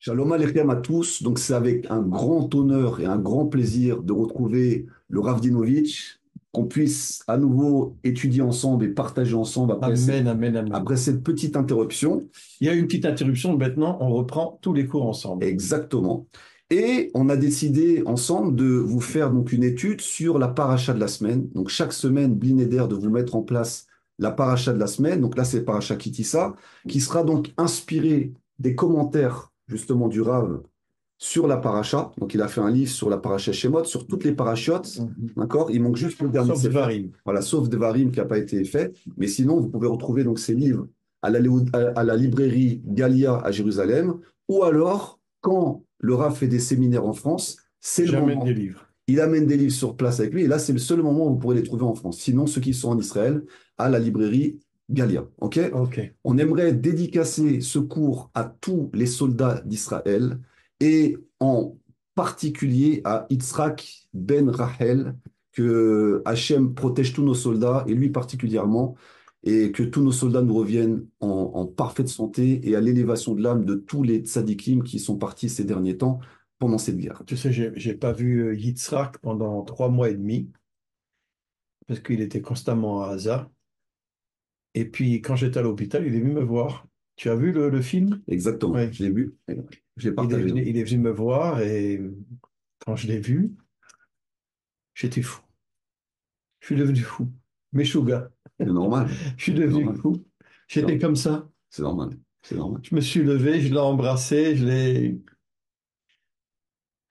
Shalom Aleichem à tous. Donc, c'est avec un grand honneur et un grand plaisir de retrouver le Rav Dinovitch, qu'on puisse à nouveau étudier ensemble et partager ensemble Amen, amen, amen. après cette petite interruption. Il y a eu une petite interruption, maintenant on reprend tous les cours ensemble. Exactement. Et on a décidé ensemble de vous faire donc une étude sur la paracha de la semaine. Donc, chaque semaine, Blinéder de vous mettre en place la paracha de la semaine. Donc là, c'est paracha Kitissa, qui sera donc inspiré des commentaires justement du Rav sur la paracha. Donc, il a fait un livre sur la paracha Shemot, sur toutes les parachiotes. Mhm. D'accord? Il manque juste le dernier Sauf Sefer. Dvarim. Voilà, sauf Devarim qui n'a pas été fait. Mais sinon, vous pouvez retrouver donc ces livres à la librairie Galia à Jérusalem. Ou alors, quand le Rav fait des séminaires en France, c'est le J'amène des moment. livres. Il amène des livres sur place avec lui. Et là, c'est le seul moment où vous pourrez les trouver en France. Sinon, ceux qui sont en Israël, à la librairie Galia. OK? Ok. On aimerait dédicacer ce cours à tous les soldats d'Israël et en particulier à Yitzhak Ben Rachel, que Hachem protège tous nos soldats et lui particulièrement, et que tous nos soldats nous reviennent en parfaite santé et à l'élévation de l'âme de tous les tzadikim qui sont partis ces derniers temps pendant cette guerre. Tu sais, j'ai pas vu Yitzhak pendant 3 mois et demi, parce qu'il était constamment à Gaza. Et puis, quand j'étais à l'hôpital, il est venu me voir. Tu as vu le film? Exactement, Oui. je l'ai vu, je l'ai Il est partagé. venu, il est venu me voir et quand je l'ai vu, j'étais fou. Je suis devenu fou. Meshuga. C'est normal, Je suis c'est devenu normal, fou. c'est J'étais normal, comme ça. c'est normal, c'est normal. Je me suis levé, je l'ai embrassé, je l'ai.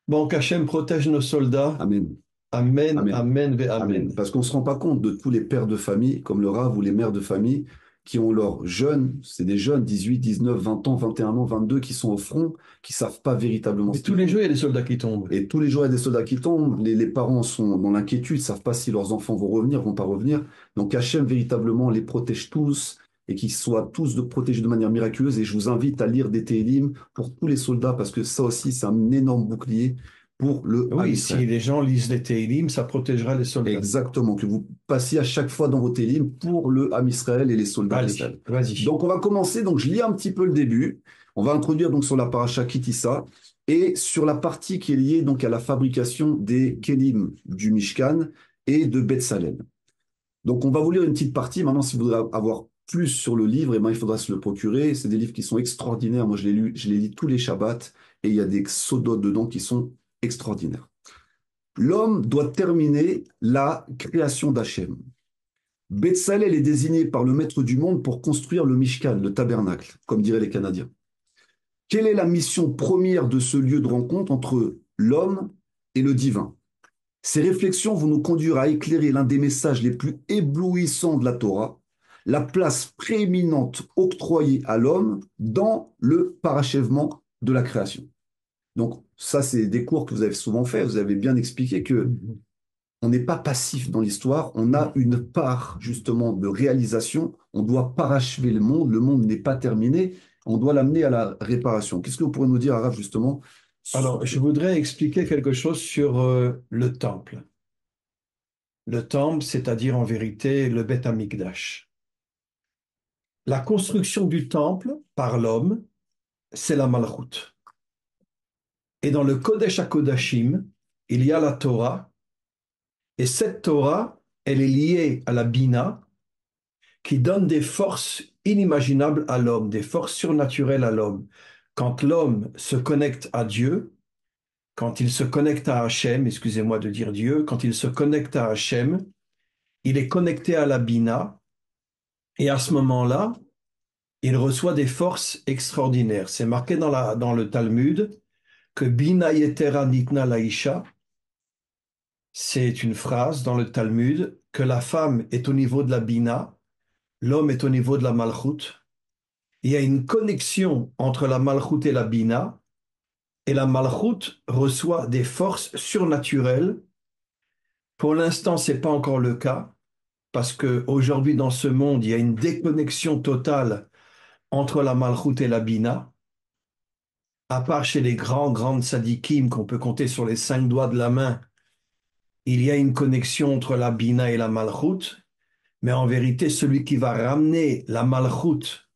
Bon, qu'Hachem protège nos soldats. Amen. Amen, Amen. amen, ve Amen. amen. Parce qu'on ne se rend pas compte de tous les pères de famille, comme le Rav ou les mères de famille, qui ont leurs jeunes, c'est des jeunes, 18, 19, 20 ans, 21 ans, 22, qui sont au front, qui savent pas véritablement Mais ce qu'ils tous les font. jours, il y a des soldats qui tombent. Et tous les jours, il y a des soldats qui tombent, les parents sont dans l'inquiétude, ne savent pas si leurs enfants vont revenir, vont pas revenir. Donc Hachem véritablement les protège tous et qu'ils soient tous protégés de manière miraculeuse. Et je vous invite à lire des Télim pour tous les soldats, parce que ça aussi, c'est un énorme bouclier pour le Ham Oui, si Israël. les gens lisent les Télim, ça protégera les soldats. Exactement, que vous passiez à chaque fois dans vos télim pour le Ham Israël et les soldats Allez, d'Israël. vas-y. Donc on va commencer, donc je lis un petit peu le début. On va introduire donc sur la paracha Kitissa et sur la partie qui est liée donc à la fabrication des kelim du Mishkan et de Betsalel. Donc on va vous lire une petite partie. Maintenant, si vous voudrez avoir plus sur le livre, eh ben, il faudra se le procurer. C'est des livres qui sont extraordinaires. Moi, je les lis tous les Shabbats et il y a des sodotes dedans qui sont extraordinaires. L'homme doit terminer la création d'Hachem. Betsalel est désigné par le maître du monde pour construire le Mishkan, le tabernacle, comme diraient les Canadiens. Quelle est la mission première de ce lieu de rencontre entre l'homme et le divin? Ces réflexions vont nous conduire à éclairer l'un des messages les plus éblouissants de la Torah, la place prééminente octroyée à l'homme dans le parachèvement de la création. Donc, ça, c'est des cours que vous avez souvent fait. Vous avez bien expliqué que Mhm. on n'est pas passif dans l'histoire, on a Non. une part justement de réalisation, on doit parachever le monde n'est pas terminé, on doit l'amener à la réparation. Qu'est-ce que vous pourrez nous dire, Araf, justement? Alors, je voudrais expliquer quelque chose sur le temple. Le temple, c'est-à-dire en vérité le Beth Amikdash. La construction du temple par l'homme, c'est la Malchut. Et dans le Kodesh HaKodashim, il y a la Torah. Et cette Torah, elle est liée à la Bina, qui donne des forces inimaginables à l'homme, des forces surnaturelles à l'homme. Quand l'homme se connecte à Dieu, quand il se connecte à Hachem, excusez-moi de dire Dieu, quand il se connecte à Hachem, il est connecté à la Bina, et à ce moment-là, il reçoit des forces extraordinaires. C'est marqué dans le Talmud que Bina Yetera Nitna Laisha, c'est une phrase dans le Talmud, que la femme est au niveau de la Bina, l'homme est au niveau de la Malchut. Il y a une connexion entre la Malchut et la Bina, et la Malchut reçoit des forces surnaturelles. Pour l'instant, ce n'est pas encore le cas, parce qu'aujourd'hui, dans ce monde, il y a une déconnexion totale entre la Malchut et la Bina, à part chez les grandes sadikim qu'on peut compter sur les 5 doigts de la main, il y a une connexion entre la Bina et la Malchut, mais en vérité, celui qui va ramener la Malchut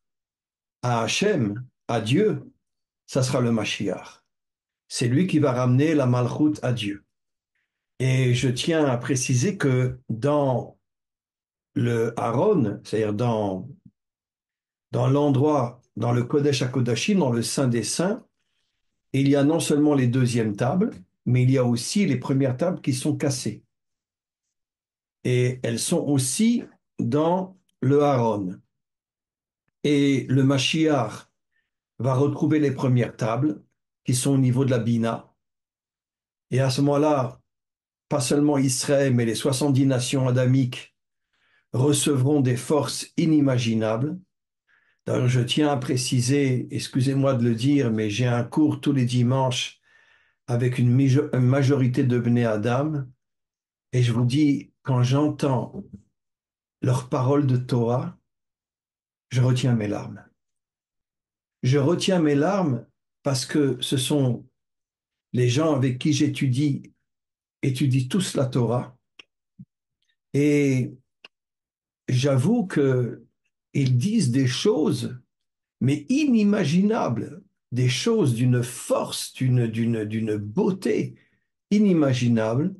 à Hachem, à Dieu, ça sera le Mashiach. C'est lui qui va ramener la Malchut à Dieu. Et je tiens à préciser que dans le Aaron, c'est-à-dire dans l'endroit, dans le Kodesh HaKodashim, dans le Saint des Saints, il y a non seulement les deuxièmes tables, mais il y a aussi les premières tables qui sont cassées. Et elles sont aussi dans le Aaron. Et le Mashiach va retrouver les premières tables qui sont au niveau de la Bina. Et à ce moment-là, pas seulement Israël, mais les 70 nations adamiques recevront des forces inimaginables. D'ailleurs, je tiens à préciser, excusez-moi de le dire, mais j'ai un cours tous les dimanches avec une majorité de Bnei Adam, et je vous dis, quand j'entends leurs paroles de Torah, je retiens mes larmes. Je retiens mes larmes parce que ce sont les gens avec qui étudient tous la Torah, et j'avoue que ils disent des choses, mais inimaginables, des choses d'une force, d'une beauté inimaginable.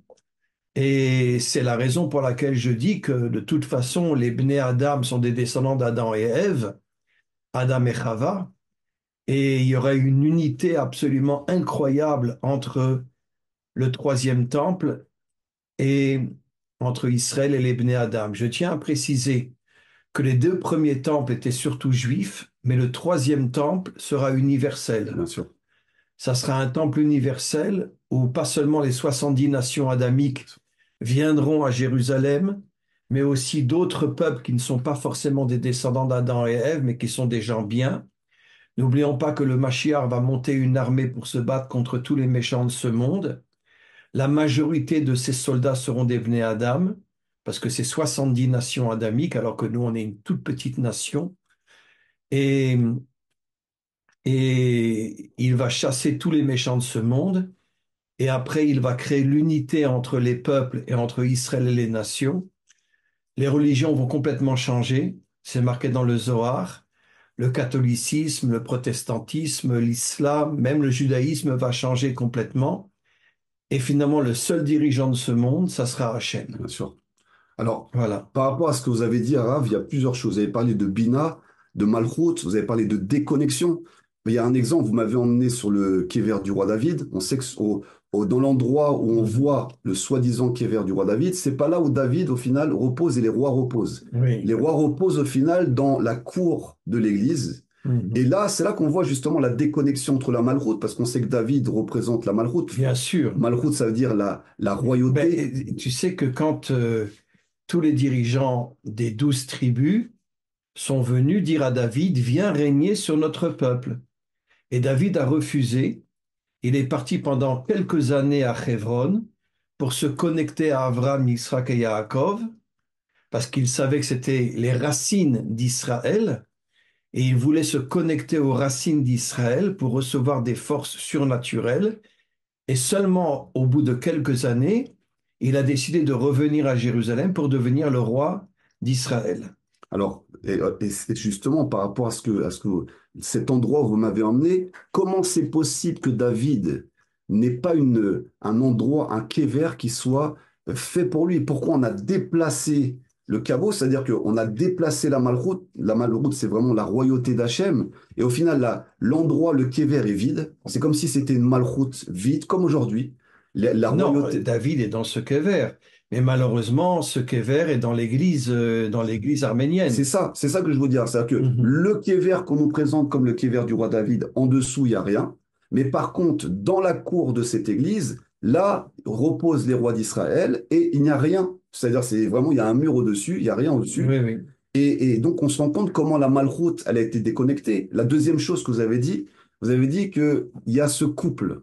Et c'est la raison pour laquelle je dis que de toute façon, les Bnei Adam sont des descendants d'Adam et Ève, Adam et Chava, et il y aurait une unité absolument incroyable entre le troisième temple et entre Israël et les Bnei Adam. Je tiens à préciser que les deux premiers temples étaient surtout juifs, mais le troisième temple sera universel. Bien sûr. Ça sera un temple universel où pas seulement les 70 nations adamiques viendront à Jérusalem, mais aussi d'autres peuples qui ne sont pas forcément des descendants d'Adam et Ève, mais qui sont des gens bien. N'oublions pas que le Mashiach va monter une armée pour se battre contre tous les méchants de ce monde. La majorité de ces soldats seront des Bnei Adam, parce que c'est 70 nations adamiques, alors que nous, on est une toute petite nation. Et, et il va chasser tous les méchants de ce monde. Et après, il va créer l'unité entre les peuples et entre Israël et les nations. Les religions vont complètement changer. C'est marqué dans le Zohar. Le catholicisme, le protestantisme, l'islam, même le judaïsme va changer complètement. Et finalement, le seul dirigeant de ce monde, ça sera Hachem. Bien sûr. Alors, Voilà. par rapport à ce que vous avez dit, Arav, il y a plusieurs choses. Vous avez parlé de Bina, de Malchut, vous avez parlé de déconnexion. Mais il y a un exemple, vous m'avez emmené sur le kéver du roi David. On sait que dans l'endroit où on voit le soi-disant kéver du roi David, c'est pas là où David, au final, repose et les rois reposent. Oui. Les rois reposent, au final, dans la cour de l'église. Et là, c'est là qu'on voit justement la déconnexion entre la Malchut, parce qu'on sait que David représente la Malchut. Bien sûr. Malchut, ça veut dire la royauté. Ben, tu sais que quand tous les dirigeants des 12 tribus sont venus dire à David, viens régner sur notre peuple. Et David a refusé. Il est parti pendant quelques années à Hebron pour se connecter à Abraham, Yitzhak et Yaakov, parce qu'il savait que c'était les racines d'Israël, et il voulait se connecter aux racines d'Israël pour recevoir des forces surnaturelles. Et seulement au bout de quelques années, il a décidé de revenir à Jérusalem pour devenir le roi d'Israël. Alors, et c'est justement par rapport à ce que cet endroit où vous m'avez emmené, comment c'est possible que David n'ait pas un endroit, un kéver qui soit fait pour lui? Pourquoi on a déplacé le caveau? C'est-à-dire qu'on a déplacé la Malchut. La Malchut, c'est vraiment la royauté d'Hachem. Et au final, là, l'endroit, le kéver est vide. C'est comme si c'était une Malchut vide, comme aujourd'hui. La Non, royauté. David est dans ce kever, mais malheureusement, ce kever est dans l'église arménienne. C'est ça que je veux dire. C'est-à-dire que Mhm. le kéver qu'on nous présente comme le kéver du roi David, en dessous, il n'y a rien. Mais par contre, dans la cour de cette église, là, reposent les rois d'Israël et il n'y a rien. C'est-à-dire, c'est vraiment, il y a un mur au-dessus, il n'y a rien au-dessus. Oui, oui. Et donc, on se rend compte comment la malchoute, elle a été déconnectée. La deuxième chose que vous avez dit qu'il y a ce couple.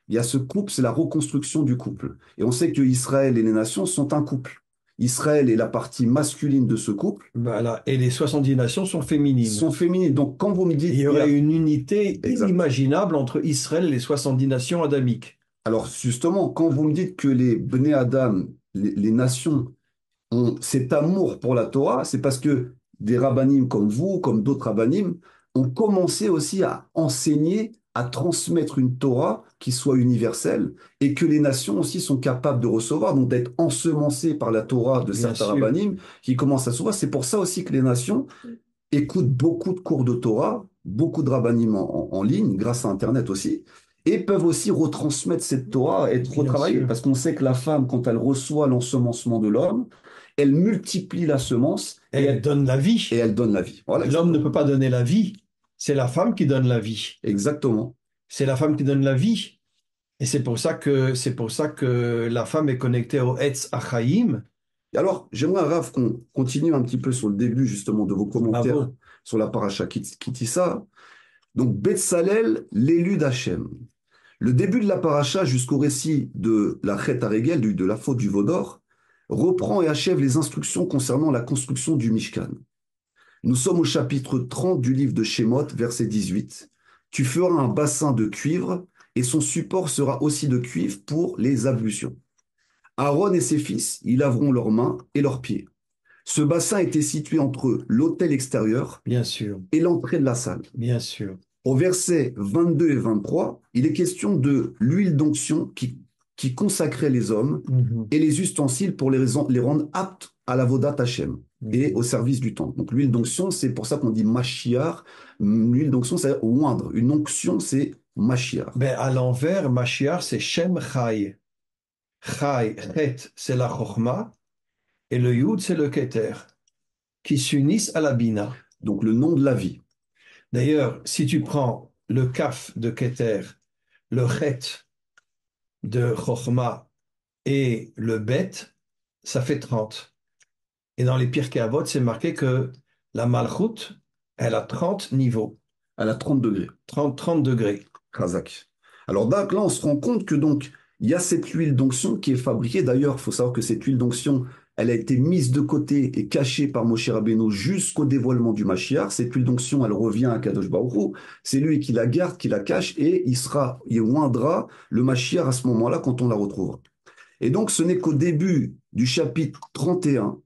Il y a ce couple, c'est la reconstruction du couple. Et on sait que Israël et les nations sont un couple. Israël est la partie masculine de ce couple, Voilà. Et les 70 nations sont féminines. sont féminines. Donc, quand vous me Il dites y qu'il y aurait a... une unité Exact. inimaginable entre Israël et les 70 nations adamiques. Alors, justement, quand vous me dites que les Bnei Adam, les nations, ont cet amour pour la Torah, c'est parce que des rabbinim comme vous, comme d'autres rabbinim, ont commencé aussi à enseigner à transmettre une Torah qui soit universelle et que les nations aussi sont capables de recevoir, donc d'être ensemencées par la Torah de bien certains sûr. rabbinim qui commencent à se voir. C'est pour ça aussi que les nations écoutent beaucoup de cours de Torah, beaucoup de rabbinim en ligne, grâce à Internet aussi, et peuvent aussi retransmettre cette Torah, être Bien retravaillée, sûr. parce qu'on sait que la femme, quand elle reçoit l'ensemencement de l'homme, elle multiplie la semence Elle donne la et vie. elle donne la vie. Voilà, L'homme ne exactement. peut pas donner la vie. C'est la femme qui donne la vie. Exactement. C'est la femme qui donne la vie. Et c'est pour ça que la femme est connectée au Etz Achaïm. Et alors, j'aimerais, Raph, qu'on continue un petit peu sur le début, justement, de vos commentaires Bravo. sur la paracha Kitissa. Donc, Betsalel, l'élu d'Hachem. Le début de la paracha jusqu'au récit de la Chet Haregel, de la faute du veau d'or, reprend et achève les instructions concernant la construction du Mishkan. Nous sommes au chapitre 30 du livre de Shemot, verset 18. Tu feras un bassin de cuivre et son support sera aussi de cuivre pour les ablutions. Aaron et ses fils y laveront leurs mains et leurs pieds. Ce bassin était situé entre l'autel extérieur Bien sûr. et l'entrée de la salle. Bien sûr. Au verset 22 et 23, il est question de l'huile d'onction qui consacrait les hommes Mhm. et les ustensiles pour les rendre aptes à la Vodat Hashem et au Mhm. service du temple. Donc l'huile d'onction, c'est pour ça qu'on dit Mashiach. L'huile d'onction, c'est oindre. Une onction, c'est Mashiach. Ben, à l'envers, Mashiach, c'est Shem Chai. Chai, Chet, c'est la Chochma, et le Yud, c'est le Keter, qui s'unissent à la Bina. Donc le nom de la vie. D'ailleurs, si tu prends le Kaf de Keter, le Chet de Chochma et le Bet, ça fait 30. Et dans les Pirkei Avot, c'est marqué que la Malchut, elle a 30 niveaux, Elle a 30 degrés. 30 degrés. Razak. Alors là, on se rend compte que donc il y a cette huile d'onction qui est fabriquée. D'ailleurs, il faut savoir que cette huile d'onction, elle a été mise de côté et cachée par Moshe Rabbeinu jusqu'au dévoilement du Mashiach. Cette huile d'onction, elle revient à Kadosh Baruch Hu. C'est lui qui la garde, qui la cache et il oindra le Mashiach à ce moment-là quand on la retrouvera. Et donc, ce n'est qu'au début du chapitre 31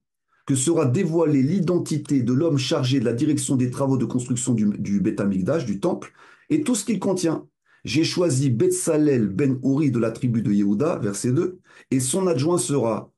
que sera dévoilée l'identité de l'homme chargé de la direction des travaux de construction du Beth Amikdash, du temple, et tout ce qu'il contient. J'ai choisi Betsalel ben Uri de la tribu de Yehuda, verset 2, et son adjoint sera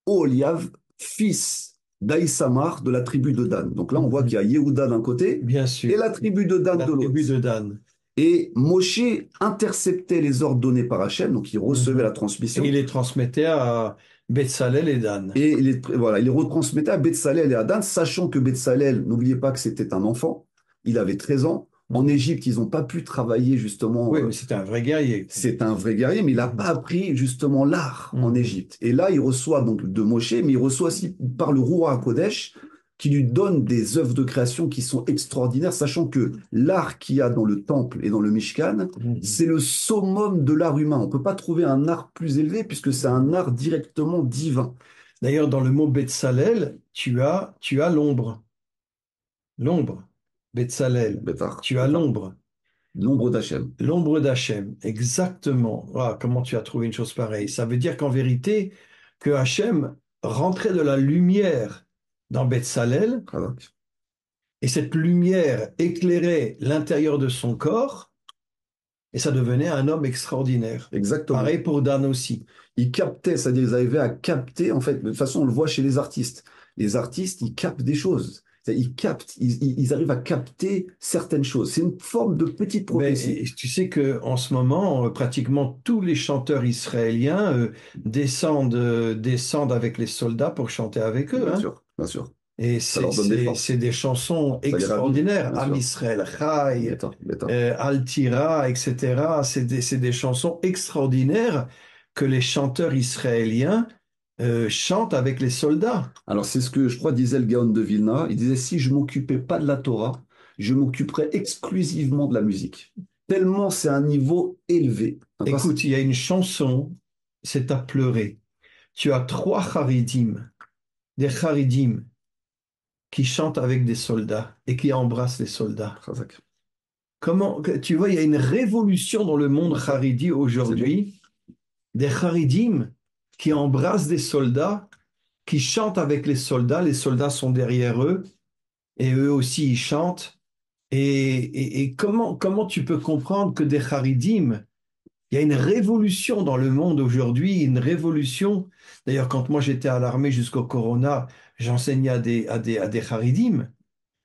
Oholiav, fils d'Aïsamar de la tribu de Dan. Donc là, on voit qu'il y a Yehuda d'un côté Bien et sûr, la tribu de Dan la de l'autre. tribu de Dan. Et Moshe interceptait les ordres donnés par Hachem, donc il recevait la Mhm. Et transmission, il les transmettait à Betsalel et Dan. et voilà, il les retransmettait à Betsalel et à Dan, sachant que Betsalel, n'oubliez pas que c'était un enfant, il avait 13 ans. En Mhm. Égypte, ils n'ont pas pu travailler justement. Oui, mais c'était un vrai guerrier. C'est un vrai guerrier, mais il n'a pas Mhm. appris justement l'art en Mhm. Égypte. Et là, il reçoit donc de Moshe, mais il reçoit aussi par le roi Kodesh, qui lui donne des œuvres de création qui sont extraordinaires, sachant que l'art qu'il y a dans le temple et dans le Mishkan, Mhm. c'est le summum de l'art humain. On ne peut pas trouver un art plus élevé puisque c'est un art directement divin. D'ailleurs, dans le mot Betsalel, tu as l'ombre. L'ombre. Betsalel. Bétar, Tu as bétar. l'ombre. L'ombre d'Hachem. L'ombre d'Hachem. Exactement. Ah, comment tu as trouvé une chose pareille? Ça veut dire qu'en vérité, que Hachem rentrait de la lumière dans Betsalel, Voilà. et cette lumière éclairait l'intérieur de son corps, et ça devenait un homme extraordinaire. Exactement. Pareil pour Dan aussi. Ils captaient, c'est-à-dire ils arrivaient à capter, en fait, de toute façon, on le voit chez les artistes. Les artistes, ils captent des choses. Ils captent, ils arrivent à capter certaines choses. C'est une forme de petite prophétie. Mais tu sais que en ce moment, pratiquement tous les chanteurs israéliens descendent avec les soldats pour chanter avec eux, Bien hein. sûr, bien sûr. Et Ça c'est leur donne des c'est- c'est forces. des chansons Ça les ravive, extraordinaires. bien Am sûr. Israël Chai, Bêta, bêta. Al Tira, etc. C'est des chansons extraordinaires que les chanteurs israéliens chantent avec les soldats. Alors, c'est ce que je crois disait le Gaon de Vilna. Il disait, si je m'occupais pas de la Torah, je m'occuperais exclusivement de la musique. Tellement c'est un niveau élevé. D'accord. Écoute, il y a une chanson, c'est à pleurer. Tu as trois Haridim, des Haridim qui chantent avec des soldats et qui embrassent les soldats. Razak. Comment, tu vois, il y a une révolution dans le monde haridi C'est beau. aujourd'hui, des Haridim qui embrassent des soldats, qui chantent avec les soldats sont derrière eux, et eux aussi ils chantent, Et comment tu peux comprendre que des Haridim, il y a une révolution dans le monde aujourd'hui, une révolution. D'ailleurs, quand moi j'étais à l'armée jusqu'au Corona, j'enseignais à des Haridim.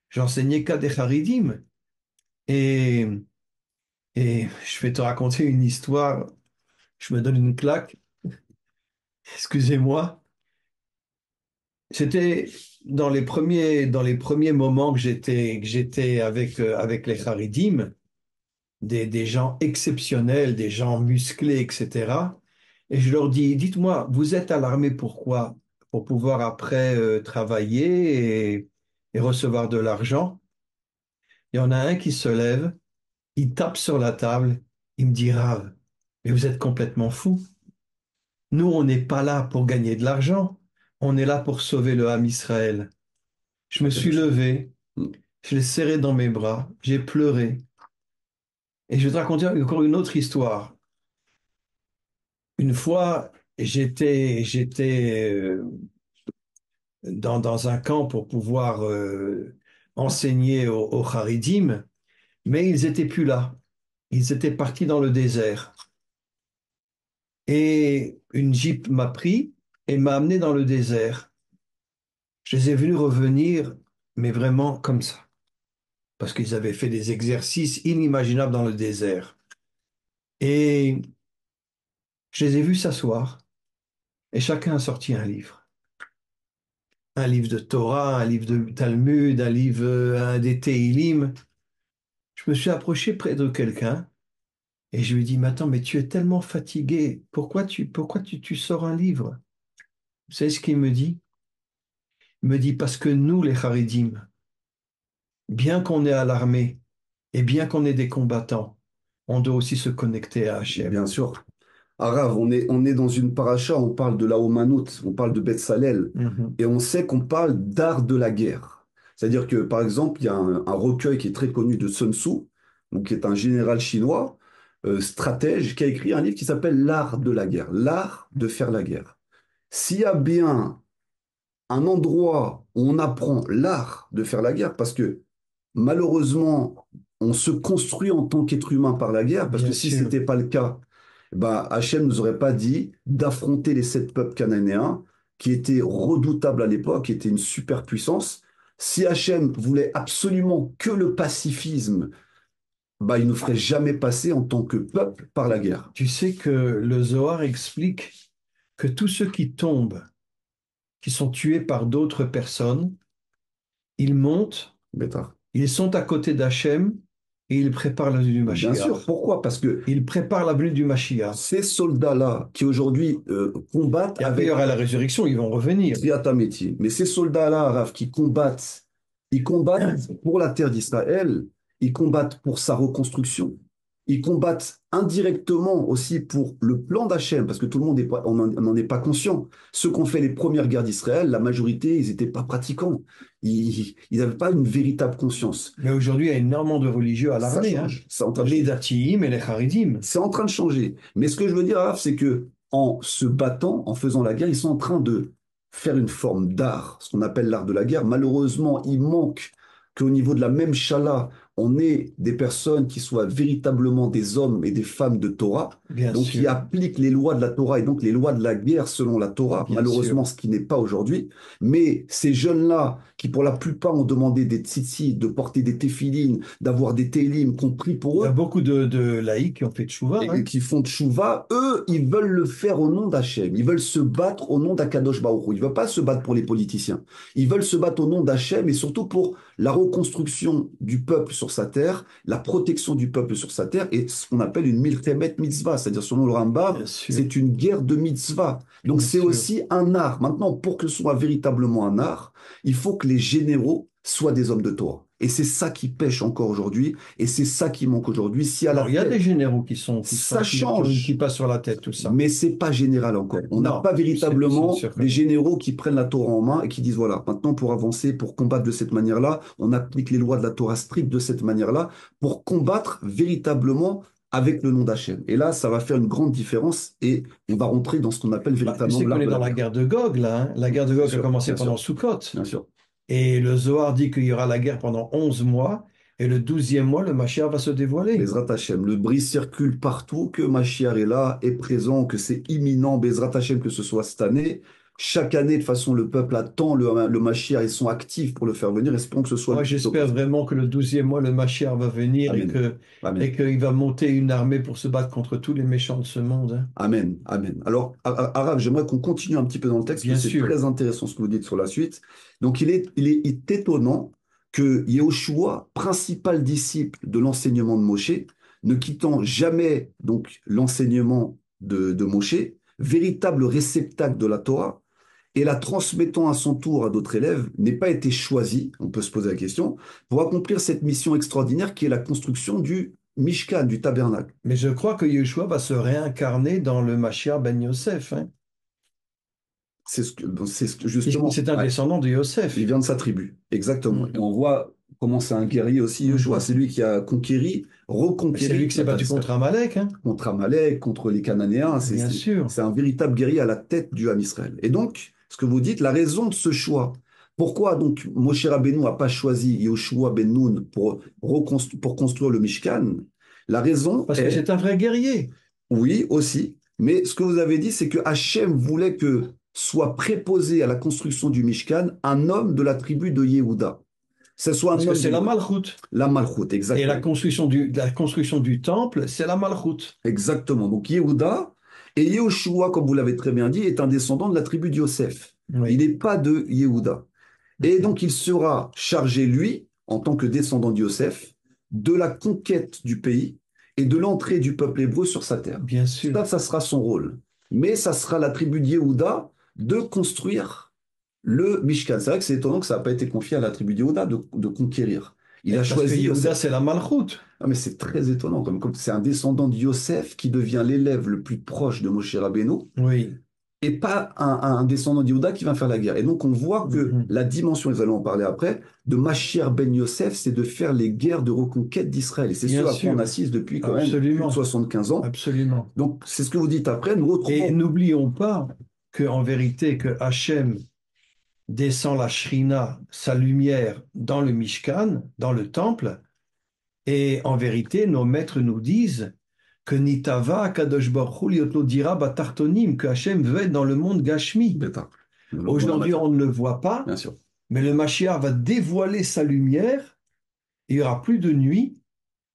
J'enseignais qu'à des Haridim. Et, et je vais te raconter une histoire. Je me donne une claque. Excusez-moi. C'était dans les premiers moments que j'étais avec les Haridim, des gens exceptionnels, des gens musclés, etc. Et je leur dis, dites-moi, vous êtes à l'armée pourquoi? Pour pouvoir après travailler et recevoir de l'argent. Il y en a un qui se lève, il tape sur la table, il me dit, Rav, mais vous êtes complètement fou. Nous, on n'est pas là pour gagner de l'argent, on est là pour sauver le Ham Israël. Je me suis levé, je l'ai serré dans mes bras, j'ai pleuré. Et je vais te raconter encore une autre histoire. Une fois, j'étais dans un camp pour pouvoir enseigner aux Haridim, mais ils étaient plus là. Ils étaient partis dans le désert. Et une jeep m'a pris et m'a amené dans le désert. Je les ai vus revenir, mais vraiment comme ça, parce qu'ils avaient fait des exercices inimaginables dans le désert. Et je les ai vus s'asseoir, et chacun a sorti un livre. Un livre de Torah, un livre de Talmud, un livre des Teilim. Je me suis approché près de quelqu'un et je lui ai dit, mais attends, mais tu es tellement fatigué, pourquoi tu sors un livre? Vous savez ce qu'il me dit? Il me dit, parce que nous, les Haridim, bien qu'on est à l'armée et bien qu'on est des combattants, on doit aussi se connecter à Bien Hachem. sûr. Arav, on est dans une paracha, on parle de la Oumanut, on parle de Betsalel, Mhm. et on sait qu'on parle d'art de la guerre. C'est-à-dire que, par exemple, il y a un recueil qui est très connu de Sun Tzu, donc qui est un général chinois, stratège, qui a écrit un livre qui s'appelle L'art de la guerre, l'art de faire la guerre. S'il y a bien un endroit où on apprend l'art de faire la guerre, parce que malheureusement, on se construit en tant qu'être humain par la guerre, parce que Bien si ce sûr. n'était pas le cas, bah, Hachem ne nous aurait pas dit d'affronter les 7 peuples cananéens, qui étaient redoutables à l'époque, qui étaient une superpuissance. Si Hachem voulait absolument que le pacifisme, bah, il ne nous ferait jamais passer en tant que peuple par la guerre. Tu sais que le Zohar explique que tous ceux qui tombent, qui sont tués par d'autres personnes, ils montent, Bêta. ils sont à côté d'Hachem et ils préparent la venue du Bien sûr. Mashiach. Pourquoi? Parce que Ils préparent la venue du Mashiach. ces soldats-là qui aujourd'hui combattent Et après, il y avec aura la résurrection, ils vont revenir. Triataméti. Mais ces soldats-là, Raph, qui combattent, ils combattent pour la terre d'Israël, ils combattent pour sa reconstruction, ils combattent indirectement aussi pour le plan d'Hachem, parce que tout le monde n'en est pas conscient. Ceux qui ont fait les premières guerres d'Israël, la majorité, ils n'étaient pas pratiquants. Ils n'avaient pas une véritable conscience. Mais aujourd'hui, il y a énormément de religieux à Ça l'armée, hein. change, c'est en train de Les changer. Datiim et les Haridim. C'est en train de changer. Mais ce que je veux dire, Raph, c'est que en se battant, en faisant la guerre, ils sont en train de faire une forme d'art, ce qu'on appelle l'art de la guerre. Malheureusement, il manque qu'au niveau de la même chala, on ait des personnes qui soient véritablement des hommes et des femmes de Torah, Bien donc qui sûr, appliquent les lois de la Torah et donc les lois de la guerre selon la Torah, bien sûr. malheureusement ce qui n'est pas aujourd'hui. Mais ces jeunes-là, qui pour la plupart ont demandé des tzitzit, de porter des téphilines, d'avoir des télim, qu'on prie Il pour y a eux, beaucoup de laïcs qui ont fait tchouva, et hein. qui font tchouva, eux, ils veulent le faire au nom d'Hachem. Ils veulent se battre au nom d'Akadosh Baruch Hu. Ils ne veulent pas se battre pour les politiciens. Ils veulent se battre au nom d'Hachem et surtout pour la reconstruction du peuple sur sa terre, la protection du peuple sur sa terre et ce qu'on appelle une milchemet mitzvah, c'est-à-dire selon le Rambam, Bien sûr, c'est une guerre de mitzvah. Donc bien c'est sûr. aussi un art. Maintenant, pour que ce soit véritablement un art, il faut que les généraux soient des hommes de Torah. Et c'est ça qui pêche encore aujourd'hui, et c'est ça qui manque aujourd'hui. Si à la Alors, il y a des tête, généraux qui sont, qui sont, ça qui ont une change, kippa sur la tête, tout ça. mais c'est pas général encore. On n'a Non, pas c'est véritablement sûr que des non. généraux qui prennent la Torah en main et qui disent voilà, maintenant pour avancer, pour combattre de cette manière-là, on applique les lois de la Torah strictes de cette manière-là pour combattre véritablement avec le nom d'Hachem. Et là, ça va faire une grande différence et on va rentrer dans ce qu'on appelle Bah, tu véritablement sais qu'on l'art est de la dans la guerre. guerre de Gog, là, hein. La guerre de Gog a commencé Bien pendant sûr, Sukkot. bien sûr. Et le Zohar dit qu'il y aura la guerre pendant 11 mois. Et le 12e mois, le Mashiach va se dévoiler. Bezrat Hashem, le bris circule partout, que Mashiach est là, est présent, que c'est imminent, Bezrat Hashem, que ce soit cette année. Chaque année, de toute façon, le peuple attend le Mashiach, ils sont actifs pour le faire venir, espérons que ce soit le Moi, plus tôt j'espère possible. vraiment que le 12e mois, le Mashiach va venir Amen. et Amen. qu'il va monter une armée pour se battre contre tous les méchants de ce monde, hein. Amen. Amen. Alors, Arabe, j'aimerais qu'on continue un petit peu dans le texte, Bien parce que c'est sûr. très intéressant ce que vous dites sur la suite. Donc, il est étonnant que Yehoshua, principal disciple de l'enseignement de Moshe, ne quittant jamais donc l'enseignement de Moshe, véritable réceptacle de la Torah, et la transmettant à son tour à d'autres élèves, n'ait pas été choisi, on peut se poser la question, pour accomplir cette mission extraordinaire qui est la construction du Mishkan, du tabernacle. Mais je crois que Yeshua va se réincarner dans le Mashiach ben Yosef, hein, C'est ce que puisque justement, c'est un ouais, descendant de il Yosef. vient de sa tribu, exactement. Et Mhm. on voit comment c'est un guerrier aussi, Yeshua, Mhm. c'est lui qui a conquéri, Mais c'est lui reconquéri qui s'est la terre battu d'Israël. contre Amalek, hein, Contre Amalek, contre les Cananéens, bien sûr. c'est un véritable guerrier à la tête du Ham Israël. Et donc, ce que vous dites, la raison de ce choix, pourquoi donc Moshe Rabbeinu n'a pas choisi Yoshua ben Nun pour construire le Mishkan? La raison Parce que est, c'est un vrai guerrier. oui, aussi, mais ce que vous avez dit, c'est que Hachem voulait que soit préposé à la construction du Mishkan un homme de la tribu de Yehuda. Ce soit un Parce que homme c'est du la Malchoute. la Malchoute, Et exactement. la construction du temple, c'est la Malchoute. Exactement. Donc Yehuda et Yehoshua, comme vous l'avez très bien dit, est un descendant de la tribu de Yosef. Il Oui. n'est pas de Yehuda. Et Mhm. donc il sera chargé, lui, en tant que descendant de Yosef, de la conquête du pays et de l'entrée du peuple hébreu sur sa terre. Bien sûr. Ça sera son rôle. Mais ça sera la tribu de Yehuda de construire le Mishkan. C'est vrai que c'est étonnant que ça n'a pas été confié à la tribu de Yehuda de conquérir. Il a Parce que choisi Yehuda, Yosef. c'est la Malchoute. Ah, mais c'est très étonnant, comme c'est un descendant de Yosef qui devient l'élève le plus proche de Moshe Rabbeinu, Oui. et pas un descendant de Yehuda qui va faire la guerre. Et donc on voit que Mhm. la dimension, nous allons en parler après, de Mashiach ben Yosef, c'est de faire les guerres de reconquête d'Israël. Et c'est ce Bien à quoi on sûr. assiste depuis quand même plus de Absolument. 75 ans. Absolument. Donc c'est ce que vous dites après, nous Et retrouvons. n'oublions pas que, en vérité, que Hachem descend la Shrina, sa lumière, dans le Mishkan, dans le temple. Et en vérité, nos maîtres nous disent que Nitava, Kadosh Baruch Hu, Liotno dira Batartonim, que Hachem veut être dans le monde Gashmi. Bêta, dans la Aujourd'hui, matière, on ne le voit pas, bien sûr. mais le Mashiach va dévoiler sa lumière. Il n'y aura plus de nuit.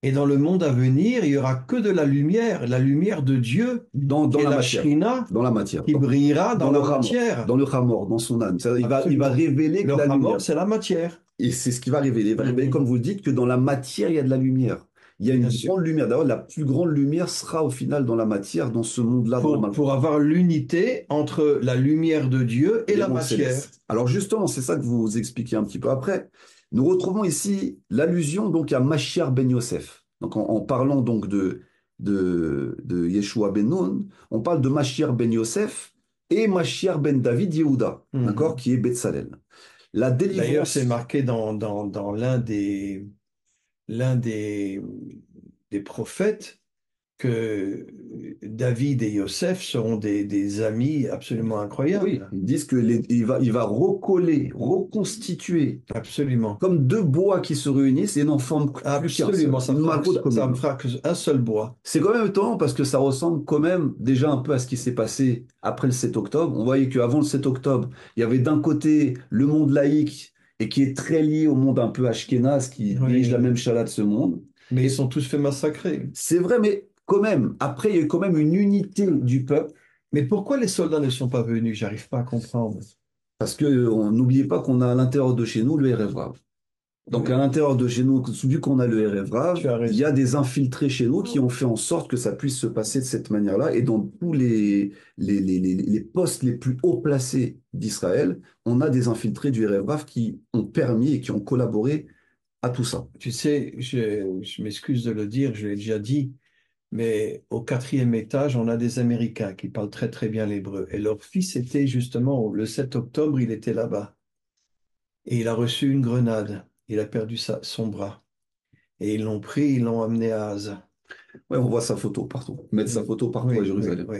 Et dans le monde à venir, il n'y aura que de la lumière de Dieu, Dans qui est la la matière, Shrina, dans la matière, qui brillera dans dans le la ramor, matière. dans son âme. Il va Absolument. révéler Le que la Hamor, lumière. c'est la matière. Et c'est ce qui va révéler. Il va révéler, Mhm. comme vous le dites, que dans la matière, il y a de la lumière. Il y a une Bien sûr. grande lumière. D'ailleurs, la plus grande lumière sera au final dans la matière, dans ce monde-là, dans le Pour Malchut, avoir l'unité entre la lumière de Dieu et les la mondes matière. célestes. Alors justement, c'est ça que vous expliquez un petit peu après. Nous retrouvons ici l'allusion donc à Mashiach ben Yosef. Donc en parlant donc de Yeshua ben Nun, on parle de Mashiach ben Yosef et Mashiach ben David Yehuda, d'accord, Mhm. qui est Betzalel. La D'ailleurs, c'est délivrance, marqué dans l'un des prophètes que David et Yosef seront des amis absolument oui, incroyables. ils disent que il va recoller, reconstituer Absolument. comme deux bois qui se réunissent et n'en forment plus qu'un Absolument. seul, une malchute Ça me commune. fera qu'un seul bois. C'est quand même étonnant parce que ça ressemble quand même déjà un peu à ce qui s'est passé après le 7 octobre. On voyait qu'avant le 7 octobre, il y avait d'un côté le monde laïque et qui est très lié au monde un peu ashkénaze qui dirige la Oui. même chala de ce monde. Mais ils Et sont tous fait massacrer. c'est vrai, mais quand même, après, il y a eu quand même une unité du peuple. Mais pourquoi les soldats ne sont pas venus? J'arrive pas à comprendre. Parce que n'oubliez pas qu'on a à l'intérieur de chez nous le RF. Donc, à Oui, l'intérieur de chez nous, vu qu'on a le RF, tu as il y a raison. des infiltrés chez nous qui ont fait en sorte que ça puisse se passer de cette manière-là. Et dans tous les postes les plus haut placés d'Israël, on a des infiltrés du RF qui ont permis et qui ont collaboré à tout ça. Tu sais, je m'excuse de le dire, je l'ai déjà dit, mais au quatrième étage, on a des Américains qui parlent très très bien l'hébreu. Et leur fils était justement, le 7 octobre, il était là-bas. Et il a reçu une grenade. Il a perdu son bras. Et ils l'ont pris, ils l'ont amené à Gaza. Ouais, on voit sa photo partout. Mettre sa Oui, photo partout à oui, oui, Jérusalem. oui.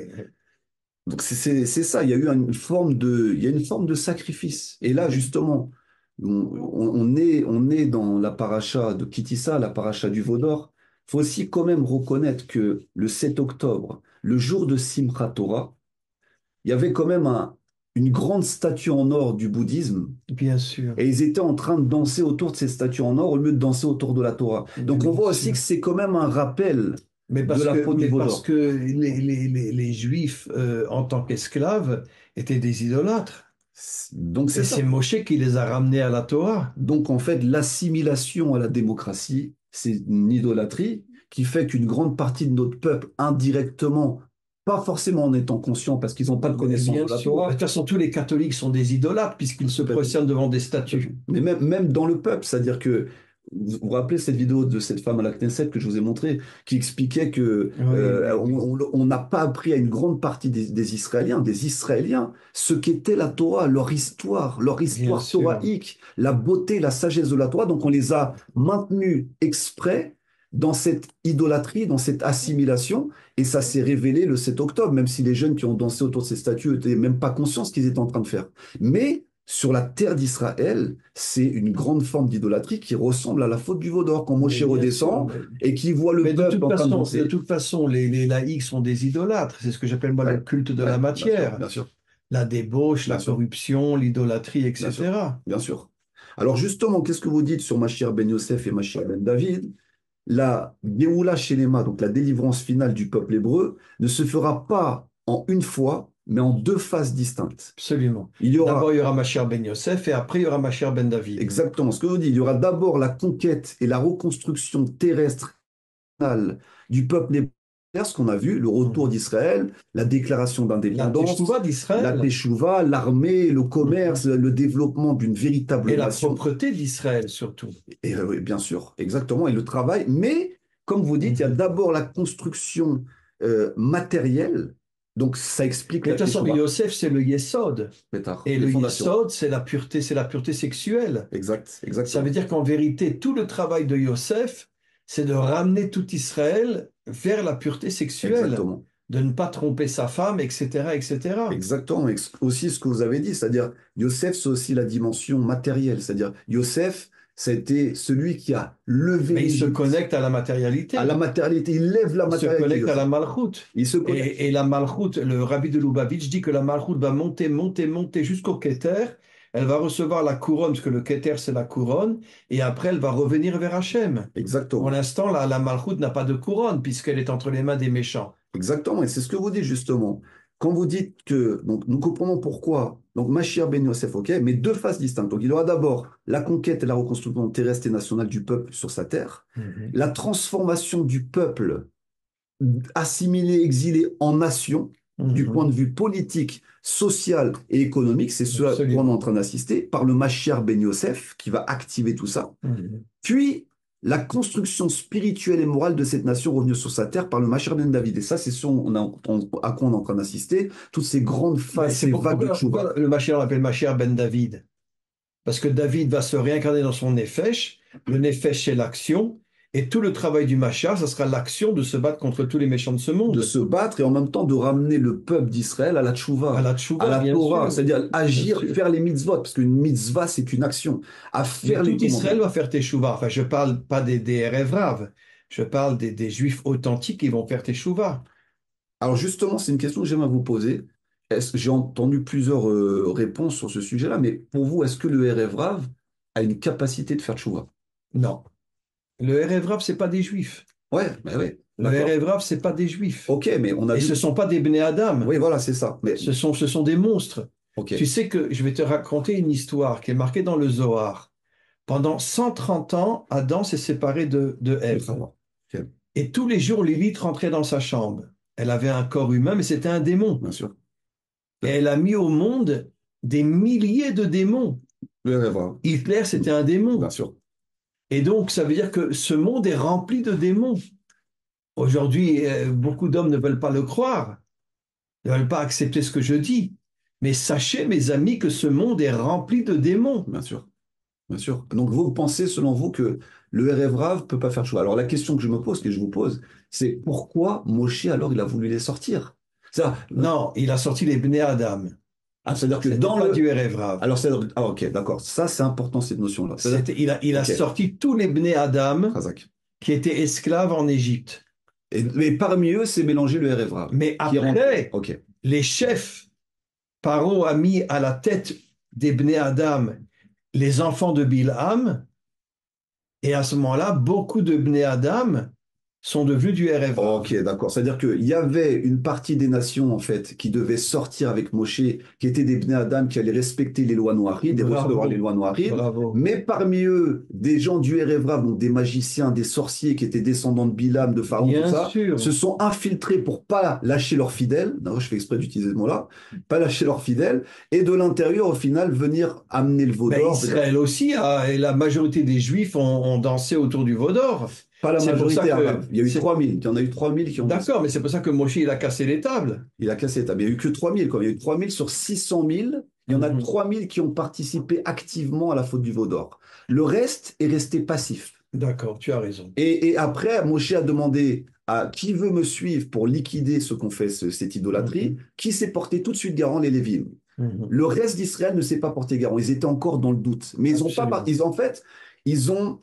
Donc c'est ça, il y a eu une forme de sacrifice. Et là, justement, on est dans la paracha de Kitissa, la paracha du Vaudor. Il faut aussi quand même reconnaître que le 7 octobre, le jour de Simchat Torah, il y avait quand même une grande statue en or du bouddhisme. Bien sûr. Et ils étaient en train de danser autour de ces statues en or au lieu de danser autour de la Torah. Mais Donc on bien voit aussi sûr. que c'est quand même un rappel de la faute du Mais parce Vaudor. que les Juifs, en tant qu'esclaves, étaient des idolâtres. Donc c'est Et c'est ça. Moshe qui les a ramenés à la Torah. Donc en fait, l'assimilation à la démocratie, c'est une idolâtrie qui fait qu'une grande partie de notre peuple, indirectement, pas forcément en étant conscient parce qu'ils n'ont pas de Mais connaissance bien de la sûr. De toute Torah, façon, tous les catholiques sont des idolâtres puisqu'ils se complètement. prosternent devant des statues. Mais même dans le peuple, c'est-à-dire que vous vous rappelez cette vidéo de cette femme à la Knesset que je vous ai montrée, qui expliquait que Oui, oui, oui. on n'a pas appris à une grande partie des Israéliens, ce qu'était la Torah, leur Bien histoire sûr. torahique, la beauté, la sagesse de la Torah. Donc on les a maintenus exprès dans cette idolâtrie, dans cette assimilation, et ça s'est révélé le 7 octobre, même si les jeunes qui ont dansé autour de ces statues n'étaient même pas conscients de ce qu'ils étaient en train de faire. Mais sur la terre d'Israël, c'est une grande forme d'idolâtrie qui ressemble à la faute du veau d'or quand Mais Moshe bien sûr. redescend et qui voit le peuple en train de De danser. toute façon, les laïcs sont des idolâtres. C'est ce que j'appelle moi le Ouais, culte de ouais, la bien sûr, matière. bien sûr, La débauche, bien la sûr, corruption, l'idolâtrie, bien sûr, etc. bien sûr. Alors justement, qu'est-ce que vous dites sur Mashiach ben Yosef et Mashiach ben David? La Géoula Shelema, donc la délivrance finale du peuple hébreu, ne se fera pas en une fois, mais en deux phases distinctes. Absolument. Il y D'abord, aura il y aura Mashiach ben Yosef et après, il y aura Mashiach ben David. exactement ce que vous dites. Il y aura d'abord la conquête et la reconstruction terrestre du peuple hébreu, ce qu'on a vu, le retour Mhm. d'Israël, la déclaration La d'indépendance, Teshuvah la d'Israël. teshuva, l'armée, le commerce, Mhm. le développement d'une véritable Et la nation, propreté d'Israël surtout. et oui, bien sûr, exactement, et le travail. Mais, comme vous dites, il y a Mhm. d'abord la construction matérielle, donc ça explique Mais la de toute façon, teshuva, Yosef, c'est le Yesod. pétard, Et les le fondations. Yesod, c'est la pureté sexuelle. Exact, Ça veut exactement, dire qu'en vérité, tout le travail de Yosef, c'est de ramener tout Israël vers la pureté sexuelle, exactement. de ne pas tromper sa femme, etc., etc. Exactement, aussi ce que vous avez dit, c'est-à-dire Yosef, c'est aussi la dimension matérielle, c'est-à-dire Yosef, c'était celui qui a levé Mais il se l'Égypte connecte à la à la matérialité. matérialité, il lève la Il se matérialité, connecte à la Yosef. Malchoute. Il se connecte. Et la Malchoute, le rabbi de Lubavitch dit que la Malchoute va monter, monter, monter jusqu'au Keter. Elle va recevoir la couronne, parce que le Keter, c'est la couronne, et après, elle va revenir vers Hachem. Pour Exactement, l'instant, la Malchoute n'a pas de couronne, puisqu'elle est entre les mains des méchants. exactement, et c'est ce que vous dites justement. Quand vous dites que, donc nous comprenons pourquoi, donc Mashiach ben Yosef, ok, mais deux phases distinctes. Donc il y aura d'abord la conquête et la reconstruction terrestre et nationale du peuple sur sa terre, Mhm. la transformation du peuple assimilé, exilé en nation, du point Mhm. de vue politique, social et économique, c'est ce à quoi on est en Absolument. train d'assister, par le Mashiach ben Yosef, qui va activer tout ça. Mhm. Puis, la construction spirituelle et morale de cette nation revenue sur sa terre par le Mashiach ben David. Et ça, c'est ce à quoi on est en train d'assister, toutes ces grandes Mais phases, ces vagues de pourquoi Tchouva. le Mashiach l'appelle Mashiach ben David? Parce que David va se réincarner dans son Nefesh. Le Nefesh, c'est l'action. Et tout le travail du Mashiach, ça sera l'action de se battre contre tous les méchants de ce De monde. se battre et en même temps de ramener le peuple d'Israël à la À tchouva, la à Tchouva, la bien Torah, sûr. c'est-à-dire Bien agir, sûr. faire les mitzvot, parce qu'une mitzvah, c'est une action, à Mais faire les tout Israël commandements. va faire Teshuvah. Enfin, je parle pas des Erev Rav. Je parle des Juifs authentiques qui vont faire Teshuvah. Alors justement, c'est une question que j'aimerais vous poser. J'ai entendu plusieurs réponses sur ce sujet-là, mais pour vous, est-ce que le RF Rav a une capacité de faire tchouva? Non. Le Erev Rav, c'est pas des Juifs. Ouais, Le d'accord. Erev Rav, c'est pas des Juifs. Ok, mais on a Et vu. ce sont pas des Bnei Adam. Oui, voilà, c'est ça. Mais Ce sont des monstres. ok, Tu sais que je vais te raconter une histoire qui est marquée dans le Zohar. Pendant 130 ans, Adam s'est séparé de le Ève. savoir. Ok, Et tous les jours, Lilith rentrait dans sa chambre. Elle avait un corps humain, mais c'était un démon. bien sûr. Et elle a mis au monde des milliers de démons. Le RF Rav, Hitler, c'était un bien démon. sûr. Et donc, ça veut dire que ce monde est rempli de démons. Aujourd'hui, beaucoup d'hommes ne veulent pas le croire, ne veulent pas accepter ce que je dis. Mais sachez, mes amis, que ce monde est rempli de démons. Bien sûr. Bien sûr. Donc vous pensez, selon vous, que le RF Rav peut pas faire tchouva. Alors la question que je me pose, que je vous pose, c'est pourquoi Moshe, alors, il a voulu les sortir? Ça, Non, il a sorti les Bnei Adam. Ah, c'est-à-dire que C'était dans pas le... du Erev Rav. Alors, ah, ok, d'accord. Ça, c'est important, cette notion-là. Il a Ok, sorti tous les Bnei Adam Razak. qui étaient esclaves en Égypte. Mais parmi eux, c'est mélangé le Erevra, Mais qui est rentré. après, Ok. les chefs, Paro a mis à la tête des Bnei Adam les enfants de Bilham, et à ce moment-là, beaucoup de Bnei Adam sont devenus du Erev Rav. Ok, d'accord. C'est-à-dire qu'il y avait une partie des nations, en fait, qui devaient sortir avec Moshe, qui étaient des Bnei Adam, qui allaient respecter les lois noachides et recevoir les Bravo, lois noachides. bravo. Mais parmi eux, des gens du Erevra, donc des magiciens, des sorciers qui étaient descendants de Bilam, de Pharaon, tout Bien ça, se sûr. sont infiltrés pour pas lâcher leurs fidèles. Non, je fais exprès d'utiliser ce mot-là. Pas lâcher leurs fidèles. Et de l'intérieur, au final, venir amener le veau Ben, d'or. Israël aussi, et la majorité des Juifs ont dansé autour du veau d'or. Pas la C'est pour ça majorité que arabe. Il y a eu 3000. Il y en a eu 3000 qui ont dansé. d'accord, mais c'est pour ça que Moshe il a cassé les tables. Il a cassé les tables. Il n'y a eu que 3000, quoi. Il y a eu 3000 sur 600 000. Il y en a Mhm. 3000 qui ont participé activement à la faute du veau d'or. Le reste est resté passif. D'accord, tu as raison. Et après, Moshe a demandé à qui veut me suivre pour liquider ce qu'on fait, cette idolâtrie, Mhm. qui s'est porté tout de suite garant les Lévites. Mhm. Le reste d'Israël ne s'est pas porté garant. Ils étaient encore dans le doute. Mais ils ont pas, Absolument, en fait, ils ont,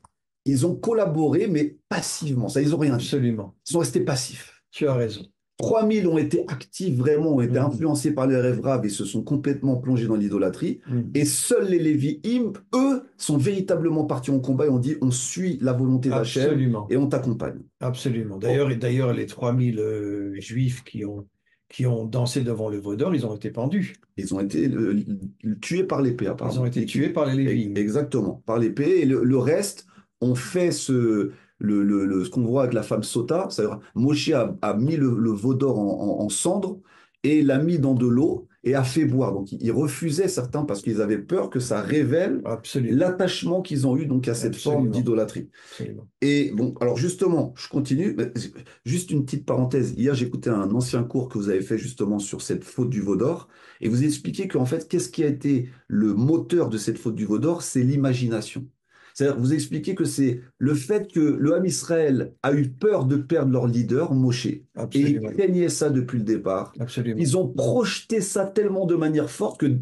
ils ont collaboré, mais passivement. Ça, ils n'ont rien dit. absolument. Ils sont restés passifs. Tu as raison. 3000 ont été actifs vraiment, ont été Mhm. influencés par les rêves raves et se sont complètement plongés dans l'idolâtrie. Et Mhm. seuls les Lévi'im, eux, sont véritablement partis en combat et ont dit on suit la volonté d'Hachem Absolument, et on t'accompagne. absolument. Oh, D'ailleurs, les 3000 Juifs qui ont dansé devant le veau d'or, ils ont été pendus. ils ont été tués par l'épée, Ils ont apparemment. été tués par les Lévites. Exactement, par l'épée. Et le reste, on fait ce qu'on voit avec la femme Sota. C'est-à-dire, Moshe a mis le veau d'or en cendre et l'a mis dans de l'eau et a fait boire. Donc, ils refusaient certains parce qu'ils avaient peur que ça révèle Absolument, l'attachement qu'ils ont eu donc à cette forme absolument, d'idolâtrie. absolument. Et bon, alors justement, je continue. Mais juste une petite parenthèse. Hier, j'écoutais un ancien cours que vous avez fait justement sur cette faute du veau d'or. Et vous expliquez qu'en fait, qu'est-ce qui a été le moteur de cette faute du veau d'or? C'est l'imagination. C'est-à-dire, vous expliquez que c'est le fait que le Ham Israël a eu peur de perdre leur leader, Moshe. Et ils Absolument, craignaient ça depuis le départ. absolument. Ils ont projeté ça tellement de manière forte que,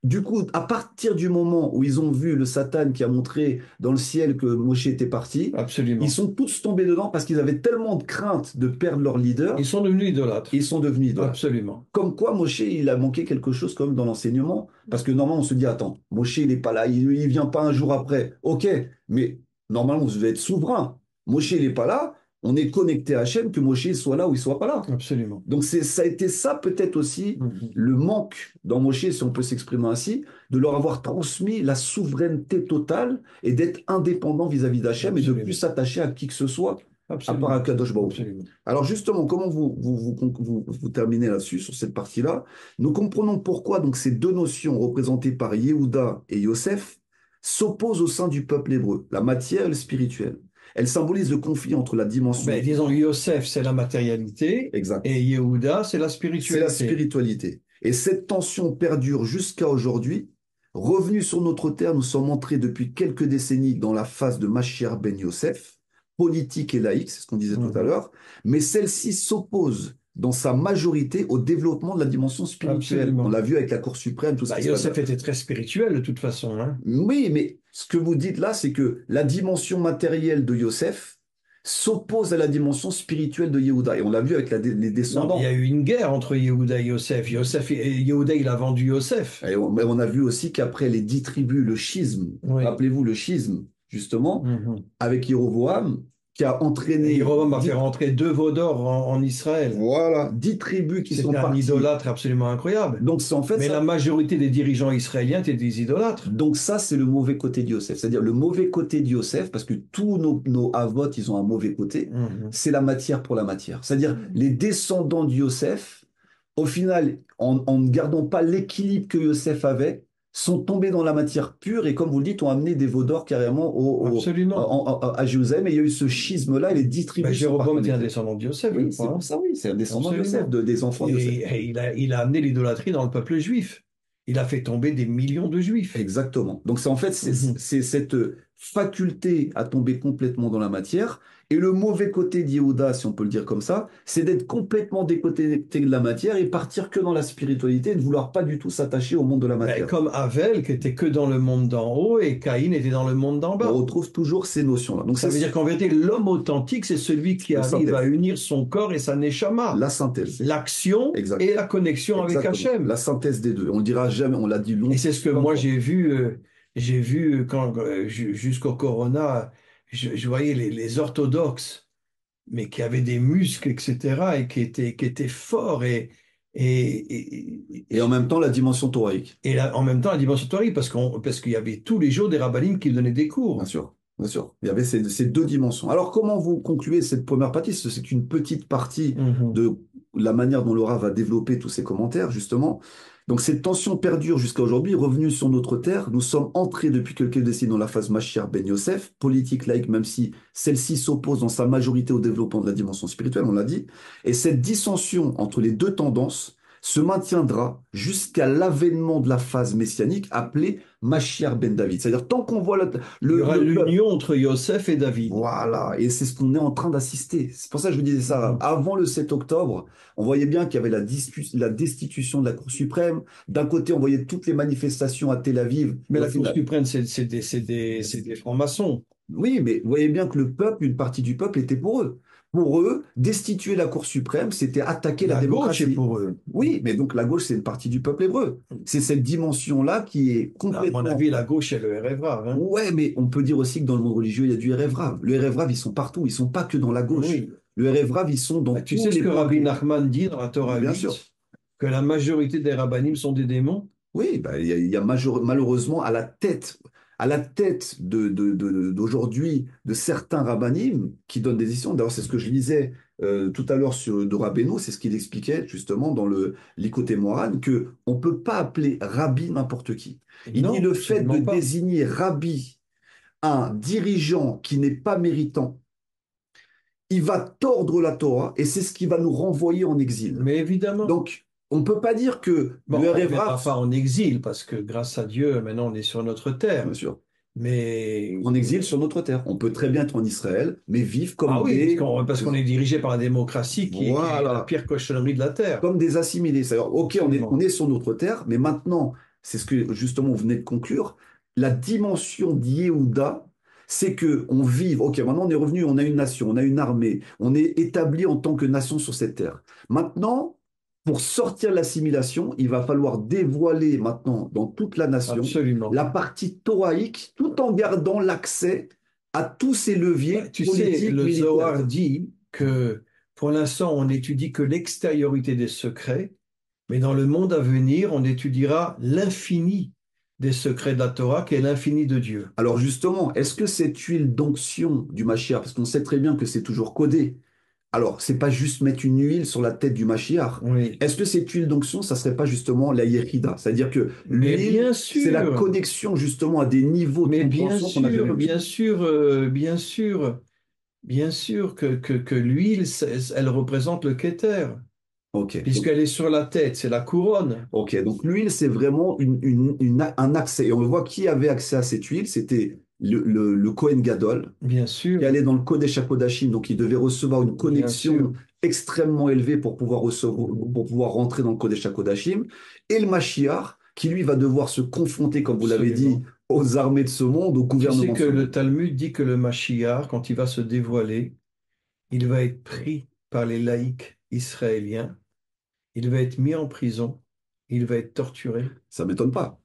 du coup, à partir du moment où ils ont vu le Satan qui a montré dans le ciel que Moshe était parti, ils Absolument. sont tous tombés dedans parce qu'ils avaient tellement de crainte de perdre leur Ils leader, sont devenus idolâtres. ils sont devenus idolâtres. Absolument. Comme quoi, Moshe, il a manqué quelque chose quand même dans l'enseignement, parce que normalement, on se dit, attends, Moshe, il n'est pas là, il ne vient pas un jour après. Ok, mais normalement, vous devez être souverain. Moshe, il n'est pas là, on est connecté à Hachem, que Moshe soit là ou il soit pas là. Absolument. Donc ça a été ça peut-être aussi Mhm. le manque dans Moshe, si on peut s'exprimer ainsi, de leur avoir transmis la souveraineté totale et d'être indépendant vis-à-vis d'Hachem et de plus Absolument. s'attacher à qui que ce soit, à part à Absolument. Kadosh Baruch Hu. Absolument. Alors justement, comment vous terminez là-dessus, sur cette partie-là? Nous comprenons pourquoi donc ces deux notions représentées par Yehuda et Yosef s'opposent au sein du peuple hébreu, la matière et le spirituel. Elles symbolisent le conflit entre la Ben, dimension disons, Yosef, c'est la matérialité, exacte. et Yehuda, c'est la C'est la spiritualité. spiritualité. Et cette tension perdure jusqu'à aujourd'hui. Revenu sur notre terre, nous sommes entrés depuis quelques décennies dans la phase de Mashiach ben Yosef, politique et laïque, c'est ce qu'on disait tout à Mhm. l'heure, mais celle-ci s'oppose dans sa majorité au développement de la dimension spirituelle. On Absolument. l'a vu avec la Cour suprême, tout ce Ben, qui se passe Yosef là. était très spirituel de toute façon, hein. Oui, mais ce que vous dites là, c'est que la dimension matérielle de Yosef s'oppose à la dimension spirituelle de Yehuda. Et on l'a vu avec les Non, mais il y a descendants. eu une guerre entre Yehuda et Yosef. Yehuda, il a vendu Yosef. Et on a vu aussi qu'après les 10 tribus, le schisme, Oui. rappelez-vous le schisme, justement, Mhm. avec Jéroboam, qui a Et entraîné Jéroboam a fait rentrer deux veaux d'or en Israël. voilà, 10 tribus qui sont C'était un parties. idolâtre absolument incroyable. Donc, en fait, Mais la majorité des dirigeants israéliens étaient des idolâtres. donc ça, c'est le mauvais côté de Yosef. C'est-à-dire le mauvais côté de Yosef, parce que tous nos avot, ils ont un mauvais côté, Mhm. c'est la matière pour la matière. C'est-à-dire les descendants de Yosef, au final, en ne gardant pas l'équilibre que Yosef avait, sont tombés dans la matière pure et, comme vous le dites, ont amené des veaux d'or carrément Absolument. à Jérusalem. Et il y a eu ce schisme-là et les 10 tribus Ben, ne sont pas Jéroboam était un connectées. descendant de Yosef, je Oui, c'est crois, pour hein. ça, oui, c'est un descendant de Yosef, Absolument. des enfants de Yosef. Et il a amené l'idolâtrie dans le peuple juif. Il a fait tomber des millions de juifs. Exactement. Donc c'est en fait Mhm. c'est cette faculté à tomber complètement dans la matière. Et le mauvais côté d'Yehuda, si on peut le dire comme ça, c'est d'être complètement déconnecté de la matière et partir que dans la spiritualité et de vouloir pas du tout s'attacher au monde de la Ben, matière. comme Havel, qui était que dans le monde d'en haut, et Caïn était dans le monde d'en On bas. retrouve toujours ces notions-là. Donc Ça c'est veut dire qu'en vérité, l'homme authentique, c'est celui qui la arrive à synthèse. unir son corps et sa neshama, La synthèse. l'action Exact. et la connexion avec Exactement. Hachem. La synthèse des deux. On le dira jamais, on l'a dit Et longtemps. c'est ce que moi j'ai vu quand jusqu'au Corona, je voyais les orthodoxes, mais qui avaient des muscles, etc., et qui étaient forts Et en même temps, la dimension thoraïque. en même temps la dimension taurine, parce qu'il y avait tous les jours des rabbinim qui donnaient des Bien cours. sûr, bien sûr. Il y avait ces deux dimensions. Alors, comment vous concluez cette première partie? C'est qu'une petite partie Mhm. de la manière dont Laura va développer tous ses commentaires, justement. Donc, cette tension perdure jusqu'à aujourd'hui, revenue sur notre terre. Nous sommes entrés depuis quelques décennies dans la phase Mashiach Ben Yosef, politique laïque, même si celle-ci s'oppose dans sa majorité au développement de la dimension spirituelle, on l'a dit. Et cette dissension entre les deux tendances se maintiendra jusqu'à l'avènement de la phase messianique appelée Mashiach Ben David. C'est-à-dire, tant qu'on voit Il y aura le peuple. l'union entre Yosef et David. Voilà, et c'est ce qu'on est en train d'assister. C'est pour ça que je vous disais ça. Mhm. Avant le 7 octobre, on voyait bien qu'il y avait la destitution de la Cour suprême. D'un côté, on voyait toutes les manifestations à Tel Aviv. Mais Et au la Cour final, suprême, c'est des francs-maçons. oui, mais vous voyez bien que le peuple, une partie du peuple était pour eux. Pour eux, destituer la Cour suprême, c'était attaquer la La gauche est démocratie. pour eux. Oui, mais donc la gauche, c'est une partie du peuple hébreu. C'est cette dimension-là qui est À mon complètement. avis, la gauche est le RFA, hein. Ouais, mais on peut dire aussi que dans le monde religieux, il y a du RF Rav. Le RF Rav, ils sont partout, ils sont pas que dans la gauche. Oui. Le RF Rav, ils sont dans Bah, tu tous sais ce les que points Rabbi clés. Nachman dit dans la Torah Bien sûr. 8, que la majorité des rabbinim sont des démons? Oui, bah, il y a malheureusement à la tête d'aujourd'hui de certains rabbinim qui donnent des décisions. D'ailleurs, c'est ce que je lisais tout à l'heure de Rabbeinu, c'est ce qu'il expliquait justement dans le Licoté Moharan, que on peut pas appeler rabbi n'importe qui. Il dit Non, le fait de absolument pas. désigner rabbi un dirigeant qui n'est pas méritant, il va tordre la Torah et c'est ce qui va nous renvoyer en exil. Mais évidemment. Donc, on ne peut pas dire que Bon, le on ne RF verra Rav, pas en exil, parce que grâce à Dieu, maintenant on est sur notre bien terre. sûr, Mais en exil sur notre terre. On peut très bien être en Israël, mais vivre ah comme oui, des, parce qu'on est dirigé par la démocratie qui est la voilà, pire cochonnerie de la terre. comme des assimilés. C'est-à-dire, ok, on Absolument. est sur notre terre, mais maintenant, c'est ce que justement vous venez de conclure, la dimension d'Yehuda, c'est que on vive, ok, maintenant on est revenu, on a une nation, on a une armée, on est établi en tant que nation sur cette terre. Maintenant, pour sortir de l'assimilation, il va falloir dévoiler maintenant dans toute la nation Absolument. la partie thoraïque, tout en gardant l'accès à tous ces leviers Bah, tu sais, politiques, le militaires. Zohar dit que pour l'instant, on n'étudie que l'extériorité des secrets, mais dans le monde à venir, on étudiera l'infini des secrets de la Torah, qui est l'infini de Dieu. Alors justement, est-ce que cette huile d'onction du Mashiach, parce qu'on sait très bien que c'est toujours codé, alors c'est pas juste mettre une huile sur la tête du Mashiach, Oui. est-ce que cette huile d'onction, ça serait pas justement la Yechida? C'est-à-dire que Mais l'huile, bien c'est la sûr, connexion justement à des niveaux de mais compréhension qu'on n'a jamais vus. bien sûr que l'huile, elle représente le Kéter, Ok, donc, puisqu'elle est sur la tête, c'est la couronne. ok, donc l'huile, c'est vraiment un accès. Et on voit qui avait accès à cette huile, c'était le Kohen Gadol, Bien qui sûr, allait dans le Kodesh HaKodashim, donc il devait recevoir une bien connexion sûr. extrêmement élevée pour pouvoir pour pouvoir rentrer dans le Kodesh HaKodashim, et le Mashiach, qui lui va devoir se confronter, comme vous l'avez dit, Absolument. aux armées de ce monde, au Tu sais gouvernement de que ce le monde. Talmud dit que le Mashiach, quand il va se dévoiler, il va être pris par les laïcs israéliens, il va être mis en prison, il va être torturé, Ça m'étonne pas.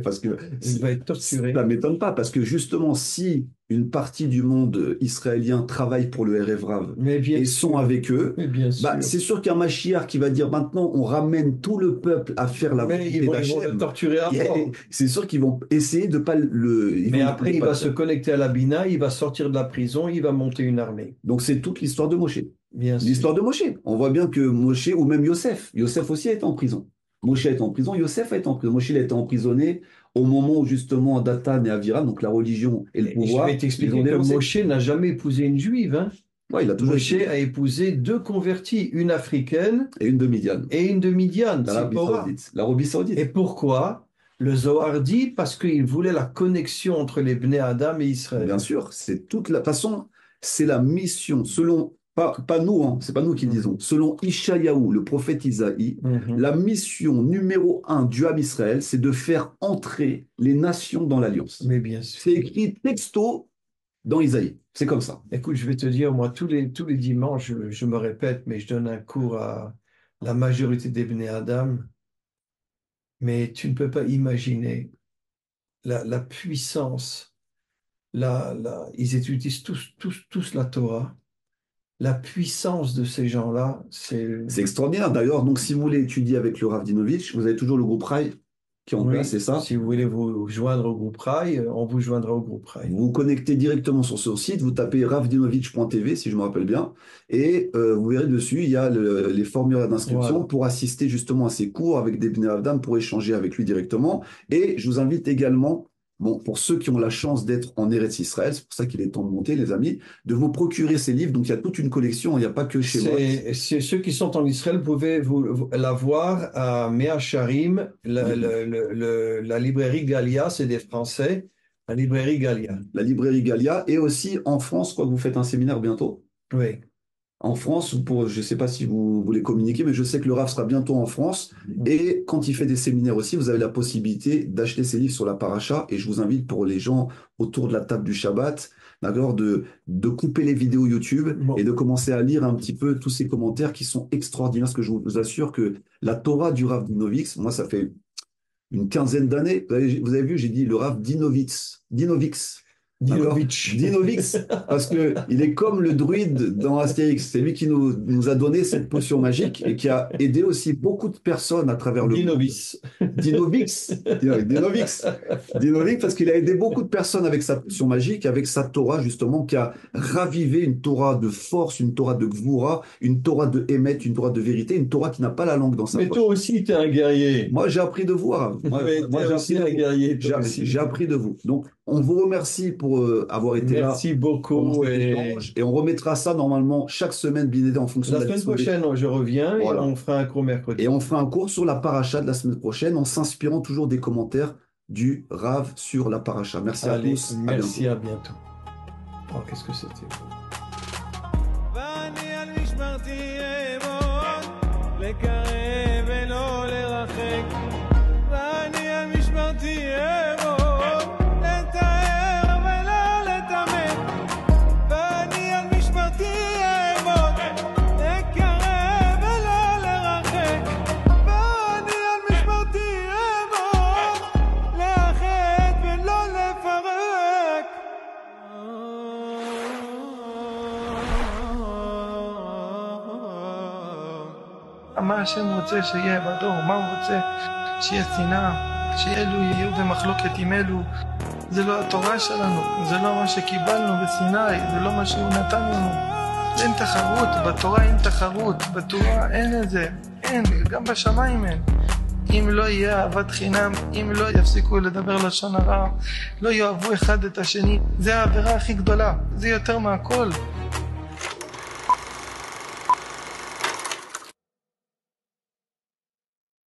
Parce que il va être ça torturé. m'étonne pas, parce que justement, si une partie du monde israélien travaille pour le RF Rav Mais bien et sont sûr, avec eux, mais bien bah, sûr. c'est sûr qu'un Mashiach qui va dire maintenant on ramène tout le peuple à faire la Mais volonté ils vont le d'Hachem, torturer à mort. c'est sûr qu'ils vont essayer de pas le. Ils Mais vont après, de il pas va le se faire. connecter à la Bina, il va sortir de la prison, il va monter une armée. Donc c'est toute l'histoire de Moshe. Bien L'histoire sûr. de Moshe. On voit bien que Moshe, ou même Yosef, Yosef aussi a été en prison. Moshe a été en prison, Yosef a été en prison. Moshe il a été emprisonné au moment où justement Datan et Aviram, donc la religion et le Et je vais pouvoir, ils ont t'expliquer que dénoncé. Moshe n'a jamais épousé une juive, hein. Ouais, il a toujours Moshe été. a épousé deux convertis, une africaine Et une de Midian, et une de Midian, l'Arabie Tzipora. Saoudite. L'Arabie Et Saoudite. pourquoi? Le Zohar dit parce qu'il voulait la connexion entre les Bnei Adam et Bien Israël. sûr, c'est toute la de toute façon, c'est la mission, selon, pas nous, hein, c'est pas nous qui le disons, Mhm. selon Ishayahu, le prophète Isaïe, Mhm. la mission numéro un du Ham Israël, c'est de faire entrer les nations dans l'alliance. Mais bien sûr. C'est écrit texto dans Isaïe. C'est comme ça. Écoute, je vais te dire, moi, tous les dimanches, je me répète, mais je donne un cours à la majorité des Bnei Adam, mais tu ne peux pas imaginer la puissance. Ils étudient tous la Torah. La puissance de ces gens-là, c'est... C'est extraordinaire. D'ailleurs, donc, si vous voulez étudier avec le Rav Dinovitch, vous avez toujours le groupe Rai qui est en place, c'est Oui, ça? si vous voulez vous joindre au groupe Rai, on vous joindra au groupe Rai. Vous vous connectez directement sur ce site, vous tapez ravdinovitch.tv si je me rappelle bien, et vous verrez dessus, il y a les formulaires d'inscription Voilà. pour assister justement à ces cours avec des Bnei Adam pour échanger avec lui directement. Et je vous invite également, bon, pour ceux qui ont la chance d'être en Eretz Israël, c'est pour ça qu'il est temps de monter, les amis, de vous procurer ces livres. Donc il y a toute une collection, il n'y a pas que chez moi. C'est ceux qui sont en Israël, vous pouvez la voir à Mea Sharim, Mhm. la librairie Galia, c'est des Français, la librairie Galia. La librairie Galia, et aussi en France, je crois que vous faites un séminaire bientôt. Oui. En France, je ne sais pas si vous voulez communiquer, mais je sais que le RAF sera bientôt en France. Et quand il fait des séminaires aussi, vous avez la possibilité d'acheter ses livres sur la paracha. Et je vous invite pour les gens autour de la table du Shabbat, d'accord, de couper les vidéos YouTube et Bon. de commencer à lire un petit peu tous ces commentaires qui sont extraordinaires. Parce que je vous assure que la Torah du Rav Dinovix, moi, ça fait une quinzaine d'années. Vous avez vu, j'ai dit le Rav Dinovix. Dinovix. D'accord? Dinovitch. Dinovix, parce que il est comme le druide dans Astérix. C'est lui qui nous a donné cette potion magique et qui a aidé aussi beaucoup de personnes à travers le monde. Dinovis. Dinovix, Dinovix, Dinovix, parce qu'il a aidé beaucoup de personnes avec sa potion magique, avec sa Torah justement, qui a ravivé une Torah de force, une Torah de Gvura, une Torah de Hémet, une Torah de vérité, une Torah qui n'a pas la langue dans sa Mais toi poche. aussi, tu es un guerrier. Moi, j'ai appris de vous, hein. Mais tu Moi, es j'ai appris aussi de un vous. guerrier, toi J'ai aussi. appris de vous. Donc, on vous remercie pour avoir été là Merci pendant beaucoup cet et échange et on remettra ça normalement chaque semaine, bien aidé, en fonction la de la semaine disponibilité. prochaine, je reviens et Voilà. on fera un cours Et mercredi. on fera un cours sur la paracha de la semaine prochaine en s'inspirant toujours des commentaires du Rav sur la paracha. Merci à Allez, tous. À bientôt. merci, à bientôt. Oh, qu'est-ce que c'était beau. ואני על משמרתי אעמוד, לקרב ולא לרחק. ואני על משמרתי אעמוד, לתאר ולא לטמא. ואני על משמרתי אעמוד, לקרב ולא לרחק. ואני על משמרתי אעמוד, לאחד ולא לפרק. מה השם רוצה שיהיה בדור? מה הוא רוצה? שיהיה שנאה, שאלו יהיו במחלוקת עם אלו. זה לא התורה שלנו, זה לא מה שקיבלנו בסיני, זה לא מה שהוא נתן לנו. אין תחרות, בתורה אין תחרות, בתורה אין את זה, אין, גם בשמיים אין. אם לא יהיה אהבת חינם, אם לא יפסיקו לדבר לשון הרע, לא יאהבו אחד את השני, זה העבירה הכי גדולה, זה יותר מהכל.